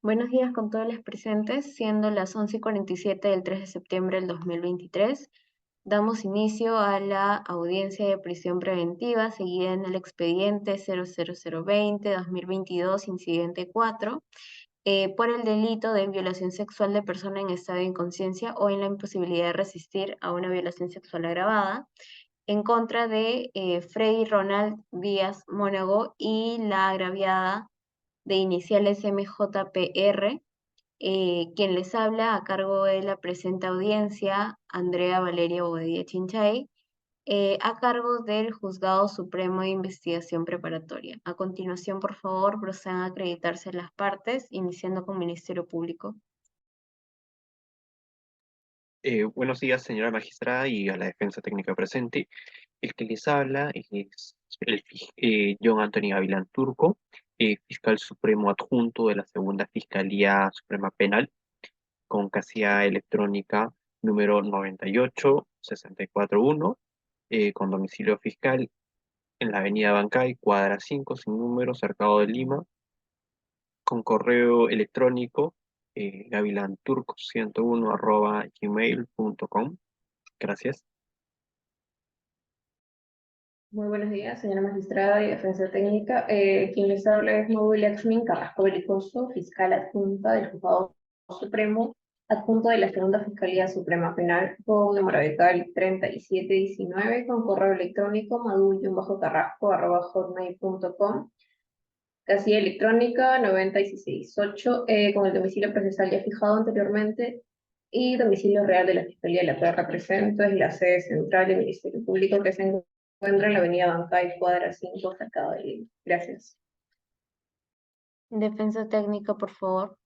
Buenos días con todos los presentes, siendo las 11:47 del 3 de septiembre del 2023. Damos inicio a la audiencia de prisión preventiva seguida en el expediente 00020-2022, incidente 4, por el delito de violación sexual de persona en estado de inconsciencia o en la imposibilidad de resistir a una violación sexual agravada, en contra de Freddy Ronald Díaz Mónago y la agraviada de iniciales MJPR. Quien les habla a cargo de la presente audiencia, Andrea Valeria Bobadilla Chinchay, a cargo del Juzgado Supremo de Investigación Preparatoria. A continuación, por favor, procedan a acreditarse las partes, iniciando con Ministerio Público. Buenos días, señora magistrada, y a la defensa técnica presente. El que les habla es John Anthony Gavilán Turco, fiscal supremo adjunto de la Segunda Fiscalía Suprema Penal, con casilla electrónica número 98641, con domicilio fiscal en la avenida Bancay, cuadra 5, sin número, Cercado de Lima, con correo electrónico gavilanturco101@gmail.com. Gracias. Muy buenos días, señora magistrada y defensa técnica. Quien les habla es Maud Laxmin Carrasco Belicoso, fiscal adjunta del Juzgado Supremo, adjunto de la Segunda Fiscalía Suprema Penal, con número de tal 3719, con correo electrónico madu-carrasco@hotmail.com, casilla electrónica 90668, con el domicilio procesal ya fijado anteriormente, y domicilio real de la Fiscalía de la que represento es la sede central del Ministerio Público, que se encuentra en la avenida Bancay, cuadra 5, Cercado de Lima. Gracias. Defensa técnica, por favor.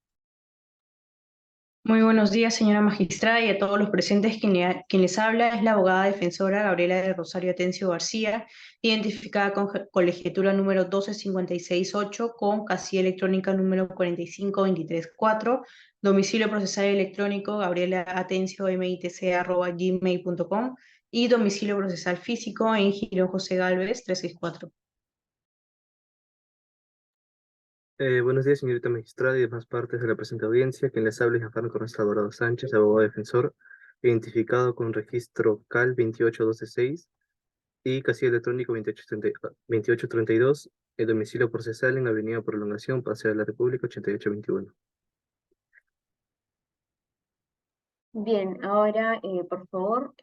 Muy buenos días, señora magistrada, y a todos los presentes. Quien les habla es la abogada defensora Gabriela de Rosario Atencio García, identificada con colegiatura número 12568, con casilla electrónica número 45234, domicilio procesal electrónico gabrielaatencio.mitc@gmail.com y domicilio procesal físico en Girón José Gálvez 364. Buenos días, señorita magistrada y demás partes de la presente audiencia. Quien les habla es Giancarlo Cornelio Alvarado Sánchez, abogado defensor, identificado con registro CAL 28216 y casilla electrónico 2832, el domicilio procesal en Avenida Prolongación, Paseo de la República 8821. Bien, ahora, por favor,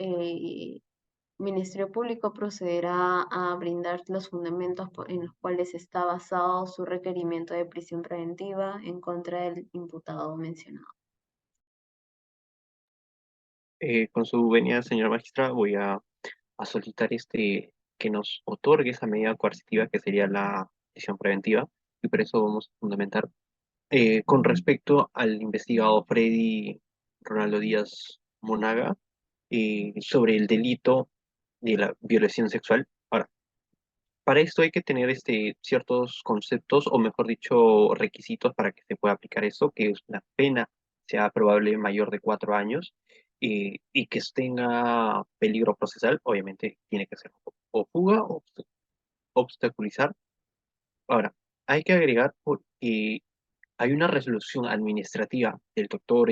Ministerio Público procederá a brindar los fundamentos en los cuales está basado su requerimiento de prisión preventiva en contra del imputado mencionado. Con su venia, señora magistrada, voy a solicitar que nos otorgue esa medida coercitiva que sería la prisión preventiva, y por eso vamos a fundamentar con respecto al investigado Freddy Ronaldo Díaz Monaga, sobre el delito de la violación sexual. Ahora, para esto hay que tener ciertos conceptos, o mejor dicho, requisitos para que se pueda aplicar eso, que es la pena sea probable mayor de 4 años, y que tenga peligro procesal. Obviamente tiene que ser o fuga o obstaculizar. Ahora, hay que agregar porque hay una resolución administrativa del doctor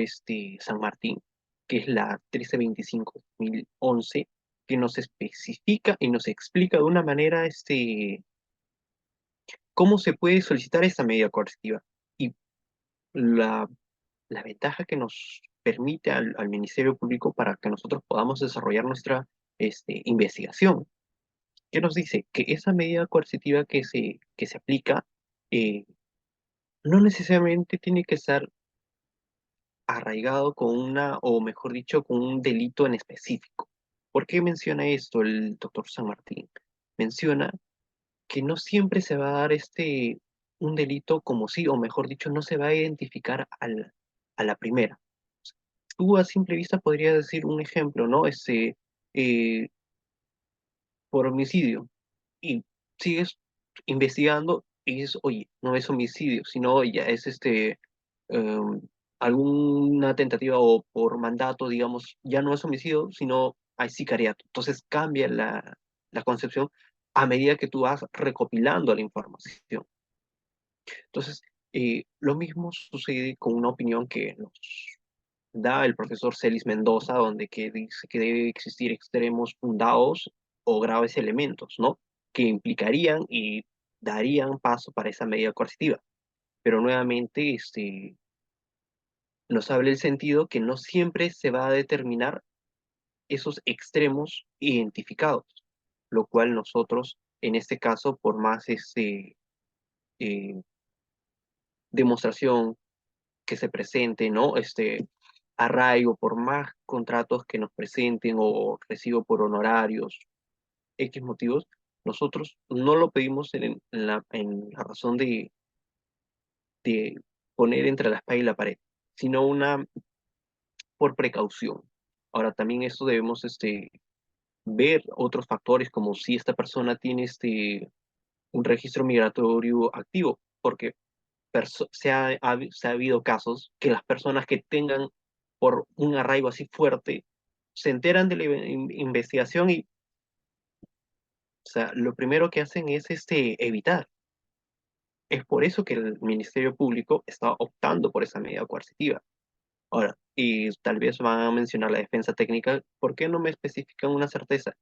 San Martín, que es la 1325/2011, que nos especifica y nos explica de una manera cómo se puede solicitar esta medida coercitiva. Y la, la ventaja que nos permite al Ministerio Público para que nosotros podamos desarrollar nuestra investigación. ¿Qué nos dice? Que esa medida coercitiva que se aplica, eh, no necesariamente tiene que estar arraigado con o mejor dicho, con un delito en específico. ¿Por qué menciona esto el doctor San Martín? Menciona que no siempre se va a dar un delito como sí, o mejor dicho, no se va a identificar a la primera. Tú a simple vista podrías decir un ejemplo, ¿no? Eh, por homicidio, y sigues investigando y dices, oye, no es homicidio, sino ya es em, alguna tentativa, o por mandato, digamos, ya no es homicidio, sino hay sicariato. Entonces cambia la concepción a medida que tú vas recopilando la información. Entonces, Lo mismo sucede con una opinión que nos da el profesor Celis Mendoza, donde que dice que debe existir extremos fundados o graves elementos, ¿no? Que implicarían y darían paso para esa medida coercitiva. Pero nuevamente, nos habla el sentido que no siempre se va a determinar esos extremos identificados, lo cual nosotros, en este caso, por más eh, demostración que se presente, ¿no? Arraigo, por más contratos que nos presenten o recibo por honorarios, X motivos, nosotros no lo pedimos en la razón de poner entre la espada y la pared, sino por precaución. Ahora, también esto debemos ver otros factores como si esta persona tiene un registro migratorio activo, porque se ha habido casos que las personas que tengan por un arraigo así fuerte se enteran de la investigación y, o sea, lo primero que hacen es evitar. Es por eso que el Ministerio Público está optando por esa medida coercitiva. Ahora, y tal vez van a mencionar la defensa técnica, ¿por qué no me especifican una certeza?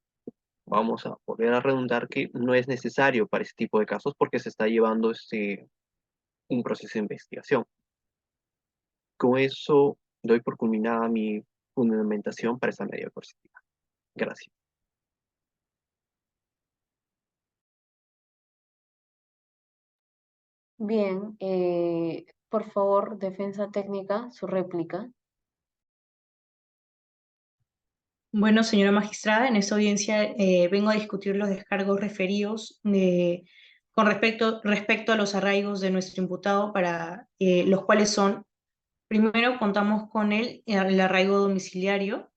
Vamos a volver a redundar que no es necesario para este tipo de casos porque se está llevando un proceso de investigación. Con eso doy por culminada mi fundamentación para esa medida coercitiva. Gracias. Bien, por favor, defensa técnica, su réplica. Bueno, señora magistrada, en esta audiencia vengo a discutir los descargos referidos con respecto a los arraigos de nuestro imputado, para los cuales son, primero contamos con el arraigo domiciliario,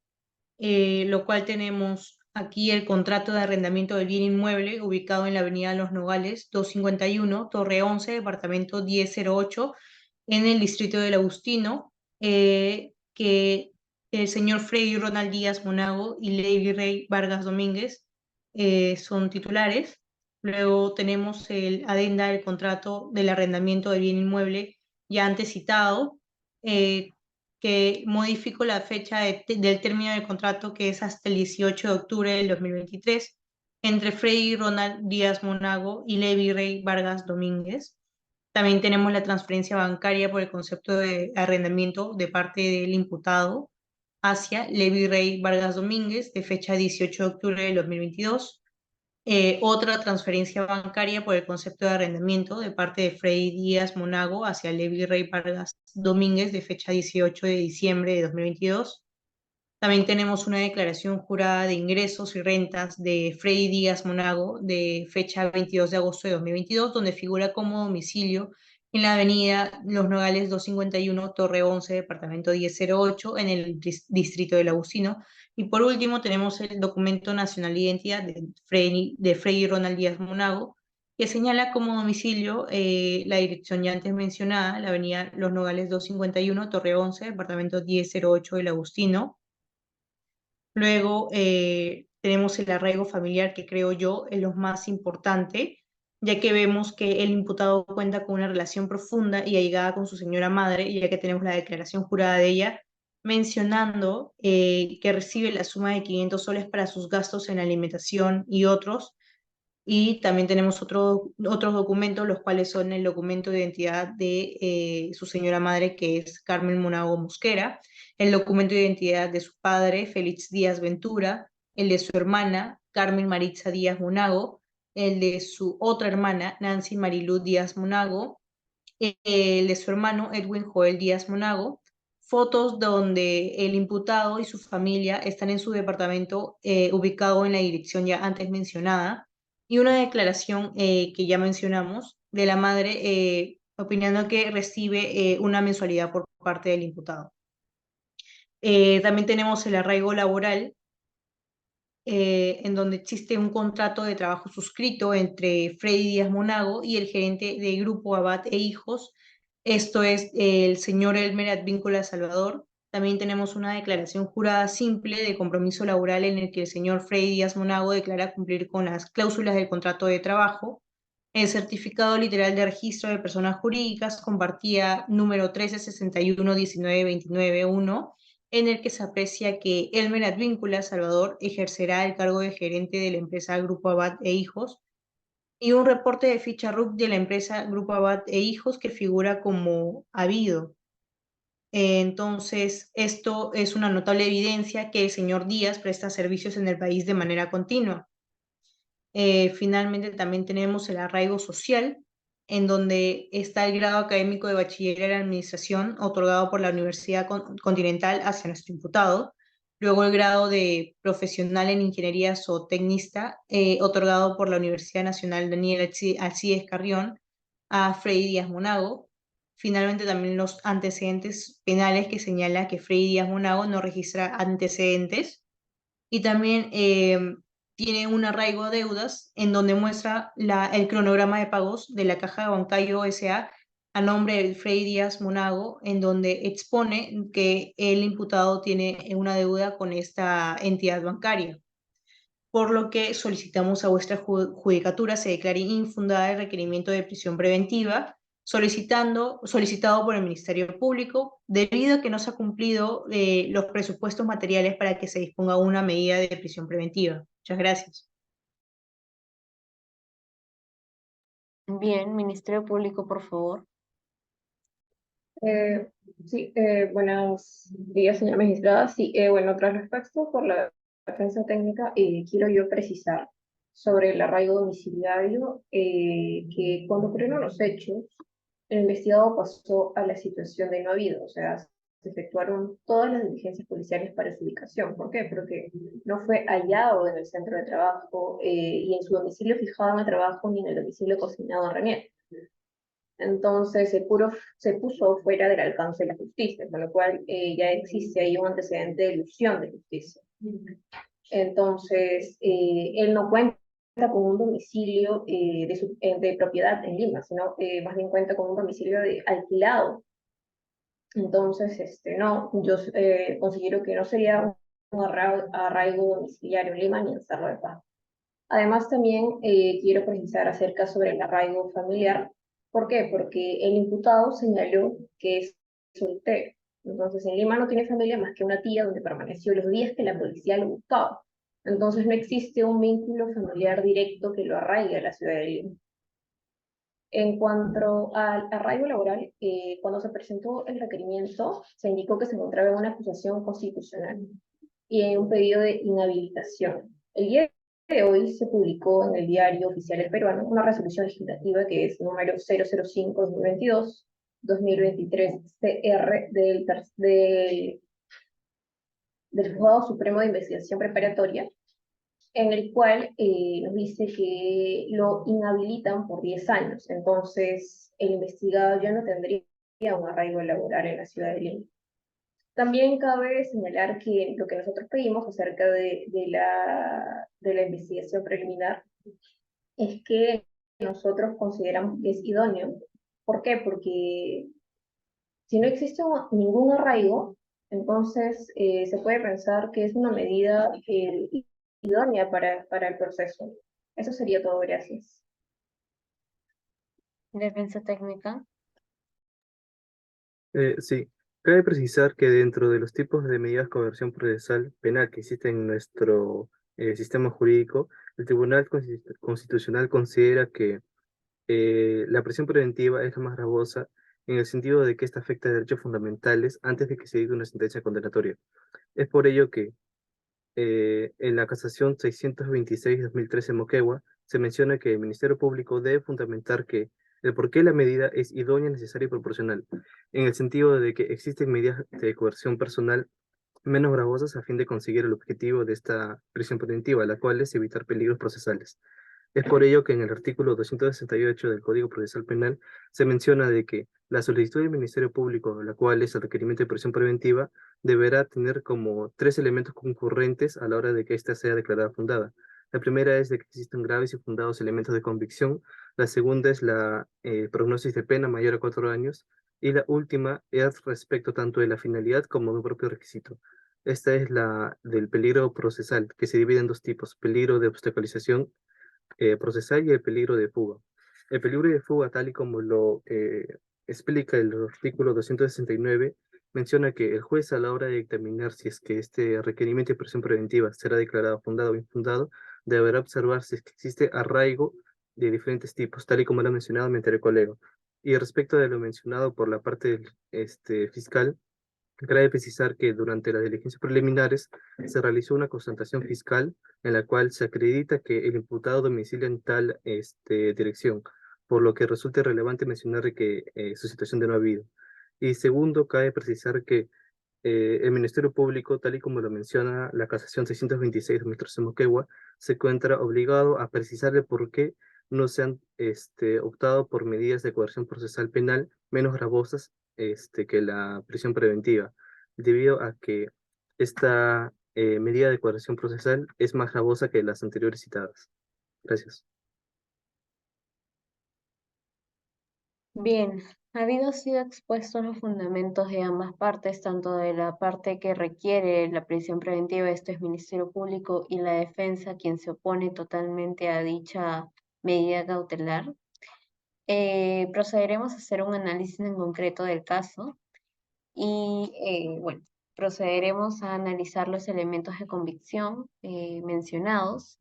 lo cual tenemos aquí el contrato de arrendamiento del bien inmueble ubicado en la avenida Los Nogales 251, Torre 11, departamento 1008, en el distrito del Agustino, que el señor Freddy Ronald Díaz Monago y Lady Rey Vargas Domínguez son titulares. Luego tenemos el adenda del contrato del arrendamiento del bien inmueble ya antes citado, que modificó la fecha del término del contrato, que es hasta el 18 de octubre del 2023, entre Freddy Ronald Díaz Monago y Levi Rey Vargas Domínguez. También tenemos la transferencia bancaria por el concepto de arrendamiento de parte del imputado hacia Levi Rey Vargas Domínguez, de fecha 18 de octubre del 2022. Otra transferencia bancaria por el concepto de arrendamiento de parte de Freddy Díaz Monago hacia Levi Rey Vargas Domínguez, de fecha 18 de diciembre de 2022. También tenemos una declaración jurada de ingresos y rentas de Freddy Díaz Monago, de fecha 22 de agosto de 2022, donde figura como domicilio en la avenida Los Nogales 251, Torre 11, departamento 1008, en el distrito del Agustino. Y por último tenemos el documento nacional de identidad de Freddy Ronald Díaz Monago, que señala como domicilio la dirección ya antes mencionada, la avenida Los Nogales 251, Torre 11, departamento 1008 del Agustino. Luego tenemos el arraigo familiar, que creo yo es lo más importante, ya que vemos que el imputado cuenta con una relación profunda y allegada con su señora madre, ya que tenemos la declaración jurada de ella mencionando que recibe la suma de 500 soles para sus gastos en alimentación y otros. Y también tenemos otros documentos, los cuales son el documento de identidad de su señora madre, que es Carmen Monago Mosquera, el documento de identidad de su padre, Félix Díaz Ventura, el de su hermana, Carmen Maritza Díaz Monago, el de su otra hermana, Nancy Marilú Díaz Monago, el de su hermano, Edwin Joel Díaz Monago, fotos donde el imputado y su familia están en su departamento ubicado en la dirección ya antes mencionada, y una declaración que ya mencionamos de la madre opinando que recibe una mensualidad por parte del imputado. También tenemos el arraigo laboral, en donde existe un contrato de trabajo suscrito entre Freddy Díaz Monago y el gerente de Grupo Abad e Hijos. Esto es el señor Elmer Advíncula Salvador. También tenemos una declaración jurada simple de compromiso laboral, en el que el señor Freddy Díaz Monago declara cumplir con las cláusulas del contrato de trabajo. El certificado literal de registro de personas jurídicas con partida número 1361192991, en el que se aprecia que Elmer Advíncula Salvador ejercerá el cargo de gerente de la empresa Grupo Abad e Hijos, y un reporte de ficha RUC de la empresa Grupo Abad e Hijos que figura como habido. Entonces, esto es una notable evidencia que el señor Díaz presta servicios en el país de manera continua. Finalmente, también tenemos el arraigo social, en donde está el grado académico de bachiller en administración otorgado por la Universidad Continental hacia nuestro imputado, luego el grado de profesional en ingeniería zootecnista otorgado por la Universidad Nacional Daniel Alcides Carrión a Freddy Díaz Monago. Finalmente, también los antecedentes penales que señala que Freddy Díaz Monago no registra antecedentes, y también tiene un arraigo a deudas en donde muestra el cronograma de pagos de la Caja Bancayo S.A. a nombre de Freddy Díaz Monago, en donde expone que el imputado tiene una deuda con esta entidad bancaria, por lo que solicitamos a vuestra judicatura se declare infundada el requerimiento de prisión preventiva solicitado por el Ministerio Público, debido a que no se ha cumplido los presupuestos materiales para que se disponga una medida de prisión preventiva. Muchas gracias. Bien, Ministerio Público, por favor. Sí, buenos días, señora magistrada. Sí, bueno, tras lo expuesto por la defensa técnica, quiero yo precisar sobre el arraigo domiciliario, que cuando ocurrieron los hechos, el investigado pasó a la situación de no habido, o sea, se efectuaron todas las diligencias policiales para su ubicación. ¿Por qué? Porque no fue hallado en el centro de trabajo y en su domicilio fijado en el trabajo ni en el domicilio consignado en Renier. Entonces se puso fuera del alcance de la justicia, con lo cual ya existe ahí un antecedente de ilusión de justicia. Entonces, él no cuenta con un domicilio de propiedad en Lima, sino más bien cuenta con un domicilio alquilado. Entonces, no, yo considero que no sería un arraigo domiciliario en Lima ni en Cerro de Paz. Además, también quiero precisar acerca sobre el arraigo familiar. ¿Por qué? Porque el imputado señaló que es soltero. Entonces, en Lima no tiene familia más que una tía donde permaneció los días que la policía lo buscaba. Entonces, no existe un vínculo familiar directo que lo arraigue a la ciudad de Lima. En cuanto al arraigo laboral, cuando se presentó el requerimiento, se indicó que se encontraba en una acusación constitucional y en un pedido de inhabilitación. El día de hoy se publicó en el Diario Oficial El Peruano una resolución legislativa que es número 005-2022-2023 CR del Juzgado Supremo de Investigación Preparatoria, en el cual nos dice que lo inhabilitan por 10 años. Entonces, el investigado ya no tendría un arraigo laboral en la ciudad de Lima. También cabe señalar que lo que nosotros pedimos acerca de la investigación preliminar es que nosotros consideramos que es idóneo. ¿Por qué? Porque si no existe ningún arraigo, entonces se puede pensar que es una medida idónea para el proceso. Eso sería todo, gracias. Defensa técnica. Sí, cabe precisar que dentro de los tipos de medidas de coerción procesal penal que existen en nuestro sistema jurídico, el Tribunal Constitucional considera que la prisión preventiva es la más gravosa en el sentido de que esta afecta a derechos fundamentales antes de que se dicte una sentencia condenatoria. Es por ello que en la casación 626-2013 Moquegua se menciona que el Ministerio Público debe fundamentar que el por qué la medida es idónea, necesaria y proporcional, en el sentido de que existen medidas de coerción personal menos gravosas a fin de conseguir el objetivo de esta prisión preventiva, la cual es evitar peligros procesales. Es por ello que en el artículo 268 del Código Procesal Penal se menciona de que la solicitud del Ministerio Público, la cual es el requerimiento de prisión preventiva, deberá tener como 3 elementos concurrentes a la hora de que ésta sea declarada fundada. La primera es de que existen graves y fundados elementos de convicción, la segunda es la prognosis de pena mayor a 4 años, y la última es respecto tanto de la finalidad como de un propio requisito. Esta es la del peligro procesal, que se divide en 2 tipos, peligro de obstaculización procesal y el peligro de fuga. El peligro de fuga, tal y como lo explica el artículo 269, menciona que el juez, a la hora de dictaminar si es que este requerimiento de prisión preventiva será declarado fundado o infundado, deberá observar si es que existe arraigo de diferentes tipos, tal y como lo ha mencionado mi anterior colega. Y respecto de lo mencionado por la parte del fiscal, cabe precisar que durante las diligencias preliminares se realizó una constatación fiscal en la cual se acredita que el imputado domicilia en tal dirección, por lo que resulta relevante mencionar de que su situación de no habido. Y segundo, cabe precisar que el Ministerio Público, tal y como lo menciona la casación 626 de Administración Moquegua, se encuentra obligado a precisar el por qué no se han optado por medidas de coerción procesal penal menos gravosas que la prisión preventiva, debido a que esta medida de coerción procesal es más gravosa que las anteriores citadas. Gracias. Bien, habido sido expuestos los fundamentos de ambas partes, tanto de la parte que requiere la prisión preventiva, esto es Ministerio Público, y la defensa, quien se opone totalmente a dicha medida cautelar, procederemos a hacer un análisis en concreto del caso y, bueno, procederemos a analizar los elementos de convicción mencionados,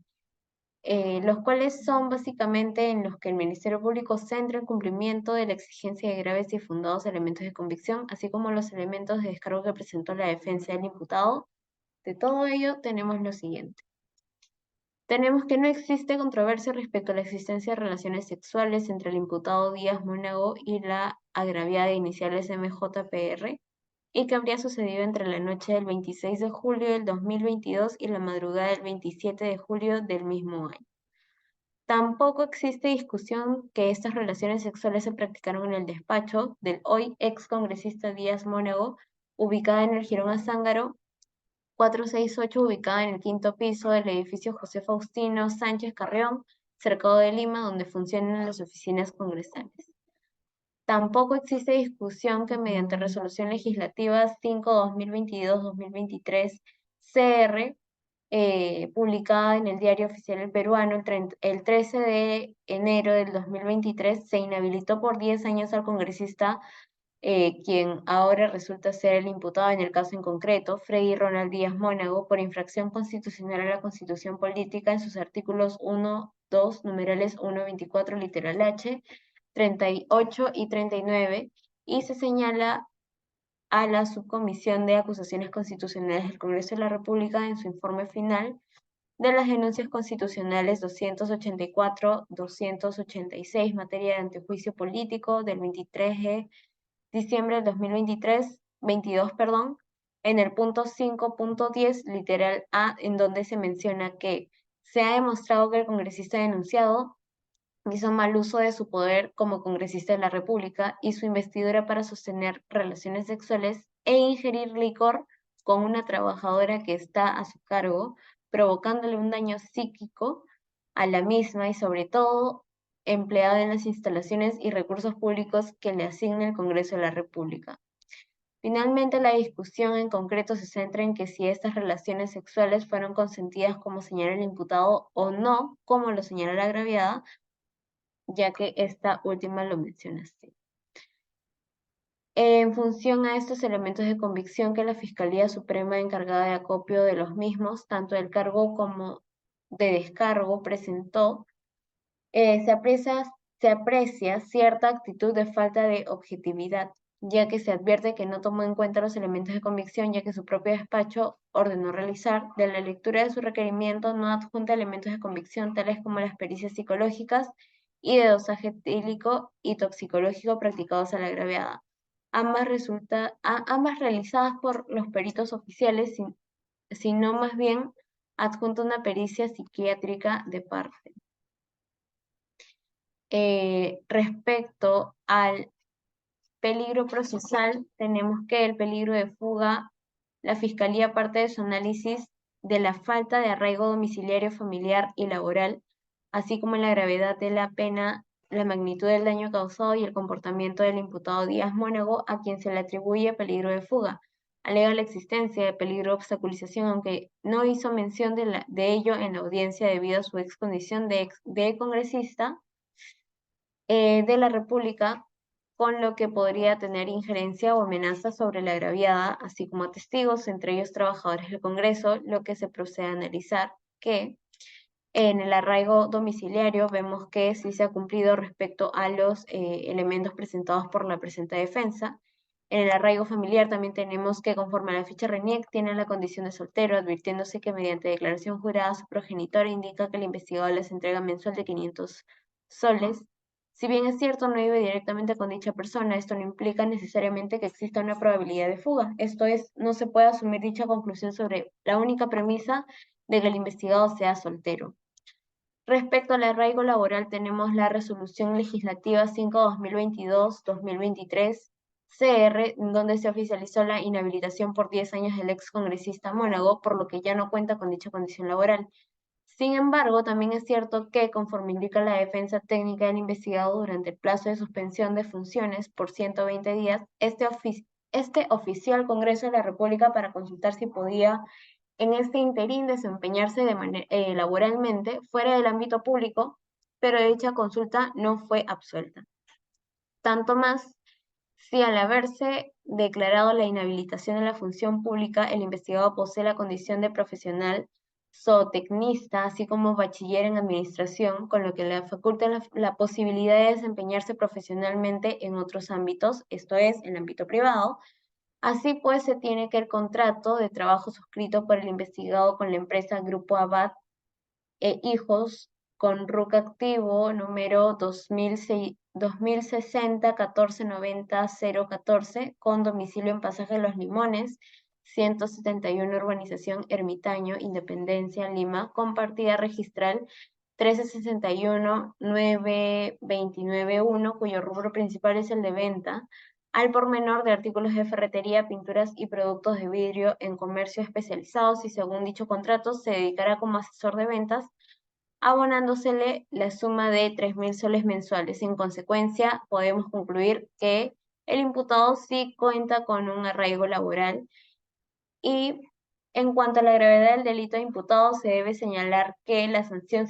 los cuales son básicamente en los que el Ministerio Público centra el cumplimiento de la exigencia de graves y fundados elementos de convicción, así como los elementos de descargo que presentó la defensa del imputado. De todo ello tenemos lo siguiente. Tenemos que no existe controversia respecto a la existencia de relaciones sexuales entre el imputado Díaz Mónago y la agraviada de iniciales MJPR, y que habría sucedido entre la noche del 26 de julio del 2022 y la madrugada del 27 de julio del mismo año. Tampoco existe discusión que estas relaciones sexuales se practicaron en el despacho del hoy ex congresista Díaz Mónago, ubicada en el Jirón Azángaro 468, ubicada en el quinto piso del edificio José Faustino Sánchez Carrión, cercado de Lima, donde funcionan las oficinas congresales. Tampoco existe discusión que mediante resolución legislativa 5/2022-2023 CR, publicada en el Diario Oficial del Peruano el 13 de enero del 2023, se inhabilitó por 10 años al congresista, quien ahora resulta ser el imputado en el caso en concreto, Freddy Ronald Díaz Mónago, por infracción constitucional a la Constitución Política en sus artículos 1, 2, numerales 1, 24, literal H, 38 y 39, y se señala a la Subcomisión de Acusaciones Constitucionales del Congreso de la República en su informe final de las denuncias constitucionales 284-286, materia de antejuicio político del 23 de diciembre del 22, en el punto 5.10, literal A, en donde se menciona que se ha demostrado que el congresista denunciado hizo mal uso de su poder como congresista de la República y su investidura para sostener relaciones sexuales e ingerir licor con una trabajadora que está a su cargo, provocándole un daño psíquico a la misma y sobre todo empleada en las instalaciones y recursos públicos que le asigna el Congreso de la República. Finalmente, la discusión en concreto se centra en que si estas relaciones sexuales fueron consentidas como señala el imputado o no, como lo señala la agraviada, ya que esta última lo menciona así. En función a estos elementos de convicción que la Fiscalía Suprema encargada de acopio de los mismos, tanto del cargo como de descargo, presentó, se aprecia cierta actitud de falta de objetividad, ya que se advierte que no tomó en cuenta los elementos de convicción, ya que su propio despacho ordenó realizar. De la lectura de su requerimiento no adjunta elementos de convicción tales como las pericias psicológicas y de dosaje etílico y toxicológico practicados a la agraviada, ambas realizadas por los peritos oficiales, sino más bien adjunta una pericia psiquiátrica de parte. Respecto al peligro procesal, tenemos que el peligro de fuga, la Fiscalía parte de su análisis de la falta de arraigo domiciliario, familiar y laboral, así como la gravedad de la pena, la magnitud del daño causado y el comportamiento del imputado Díaz Mónago, a quien se le atribuye peligro de fuga. Alega la existencia de peligro de obstaculización, aunque no hizo mención de ello en la audiencia debido a su ex condición de congresista, de la República, con lo que podría tener injerencia o amenaza sobre la agraviada, así como a testigos, entre ellos trabajadores del Congreso, lo que se procede a analizar que en el arraigo domiciliario vemos que sí se ha cumplido respecto a los elementos presentados por la presente defensa. En el arraigo familiar también tenemos que, conforme a la ficha RENIEC, tiene la condición de soltero, advirtiéndose que mediante declaración jurada su progenitor indica que el investigador les entrega mensual de 500 soles. Si bien es cierto, no vive directamente con dicha persona, esto no implica necesariamente que exista una probabilidad de fuga. Esto es, no se puede asumir dicha conclusión sobre la única premisa de que el investigado sea soltero. Respecto al arraigo laboral, tenemos la Resolución Legislativa 5/2022-2023, CR, donde se oficializó la inhabilitación por 10 años del ex congresista Mónago, por lo que ya no cuenta con dicha condición laboral. Sin embargo, también es cierto que, conforme indica la defensa técnica del investigado, durante el plazo de suspensión de funciones por 120 días, este ofició al Congreso de la República para consultar si podía en este interín desempeñarse laboralmente fuera del ámbito público, pero dicha consulta no fue absuelta. Tanto más si al haberse declarado la inhabilitación de la función pública, el investigado posee la condición de profesional zootecnista, así como bachiller en administración, con lo que le faculta la posibilidad de desempeñarse profesionalmente en otros ámbitos, esto es, en el ámbito privado. Así pues, se tiene que el contrato de trabajo suscrito por el investigado con la empresa Grupo Abad e Hijos con RUC activo número 2060-1490-014 con domicilio en Pasaje de los Limones, 171 Urbanización Ermitaño, Independencia, Lima, con partida registral 1361-9291, cuyo rubro principal es el de venta al por menor de artículos de ferretería, pinturas y productos de vidrio en comercio especializados, y según dicho contrato se dedicará como asesor de ventas, abonándosele la suma de 3.000 soles mensuales. En consecuencia, podemos concluir que el imputado sí cuenta con un arraigo laboral. Y en cuanto a la gravedad del delito imputado, se debe señalar que la sanción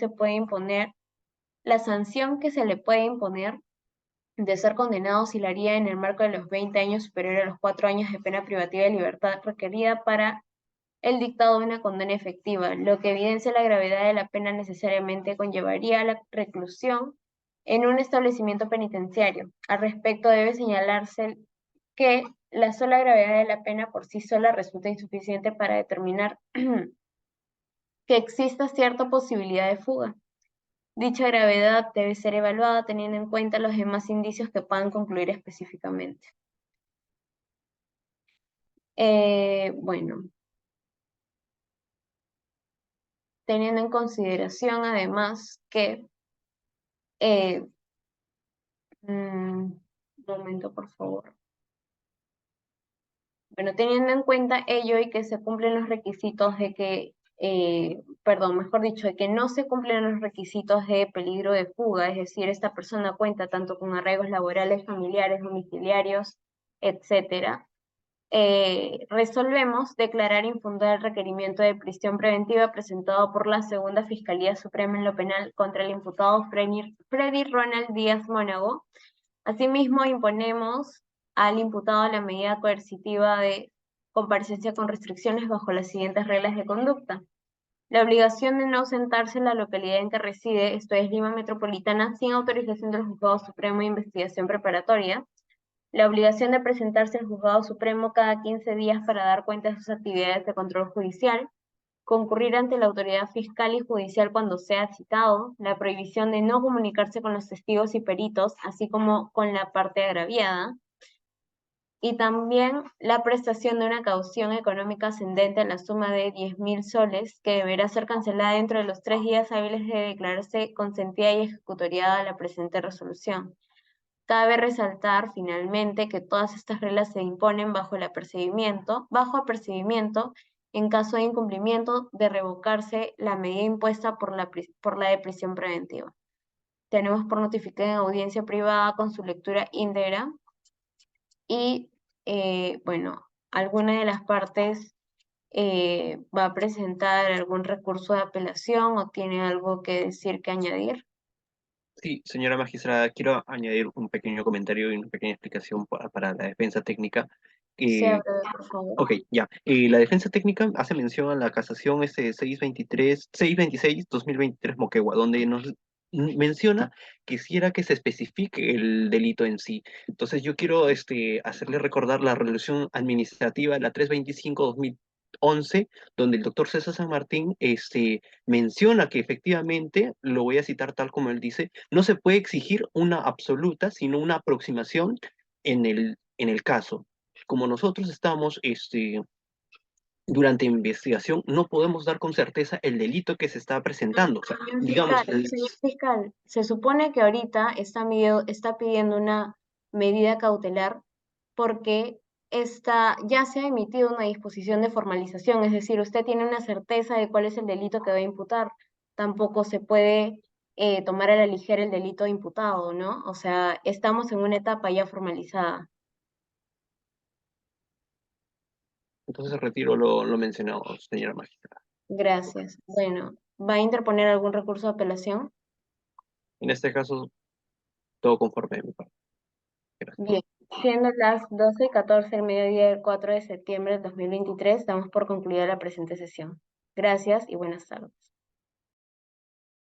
que se le puede imponer de ser condenado oscilaría en el marco de los 20 años superior a los 4 años de pena privativa de libertad requerida para el dictado de una condena efectiva, lo que evidencia la gravedad de la pena necesariamente conllevaría a la reclusión en un establecimiento penitenciario. Al respecto, debe señalarse que la sola gravedad de la pena por sí sola resulta insuficiente para determinar que exista cierta posibilidad de fuga. Dicha gravedad debe ser evaluada teniendo en cuenta los demás indicios que puedan concluir específicamente. Bueno, teniendo en consideración además que, un momento por favor. Bueno, teniendo en cuenta ello y que se cumplen los requisitos de que, mejor dicho, de que no se cumplen los requisitos de peligro de fuga, es decir, esta persona cuenta tanto con arraigos laborales, familiares, domiciliarios, etcétera, resolvemos declarar infundado el requerimiento de prisión preventiva presentado por la Segunda Fiscalía Suprema en lo Penal contra el imputado Freddy Ronald Díaz Mónago. Asimismo, imponemos al imputado la medida coercitiva de comparecencia con restricciones bajo las siguientes reglas de conducta. La obligación de no ausentarse en la localidad en que reside, esto es Lima Metropolitana, sin autorización del Juzgado Supremo de Investigación Preparatoria. La obligación de presentarse al Juzgado Supremo cada 15 días para dar cuenta de sus actividades de control judicial. Concurrir ante la autoridad fiscal y judicial cuando sea citado. La prohibición de no comunicarse con los testigos y peritos, así como con la parte agraviada. Y también la prestación de una caución económica ascendente a la suma de 10.000 soles, que deberá ser cancelada dentro de los 3 días hábiles de declararse consentida y ejecutoriada la presente resolución. Cabe resaltar, finalmente, que todas estas reglas se imponen bajo apercibimiento, en caso de incumplimiento, de revocarse la medida impuesta por la de prisión preventiva. Tenemos por notificado en audiencia privada con su lectura íntegra y, bueno, alguna de las partes va a presentar algún recurso de apelación o tiene algo que decir, que añadir. Sí, señora magistrada, quiero añadir un pequeño comentario y una pequeña explicación para la defensa técnica. Sea Eh, breve, por favor. ok, ya. La defensa técnica hace mención a la casación 626-2023 Moquegua, donde nos menciona que quisiera que se especifique el delito en sí. Entonces yo quiero hacerle recordar la resolución administrativa, la 325-2011, donde el doctor César San Martín menciona que efectivamente, lo voy a citar tal como él dice, no se puede exigir una absoluta, sino una aproximación en el caso. Como nosotros estamos durante investigación, no podemos dar con certeza el delito que se está presentando. O sea, digamos, Señor fiscal, se supone que ahorita está pidiendo una medida cautelar porque ya se ha emitido una disposición de formalización, es decir, usted tiene una certeza de cuál es el delito que va a imputar. Tampoco se puede tomar a la ligera el delito imputado, ¿no? O sea, estamos en una etapa ya formalizada. entonces retiro lo mencionado, señora magistrada. Gracias. Bueno, ¿va a interponer algún recurso de apelación? En este caso, todo conforme a mi parte. Gracias. Bien, siendo las 12:14 del mediodía del 4 de septiembre del 2023, damos por concluida la presente sesión. Gracias y buenas tardes.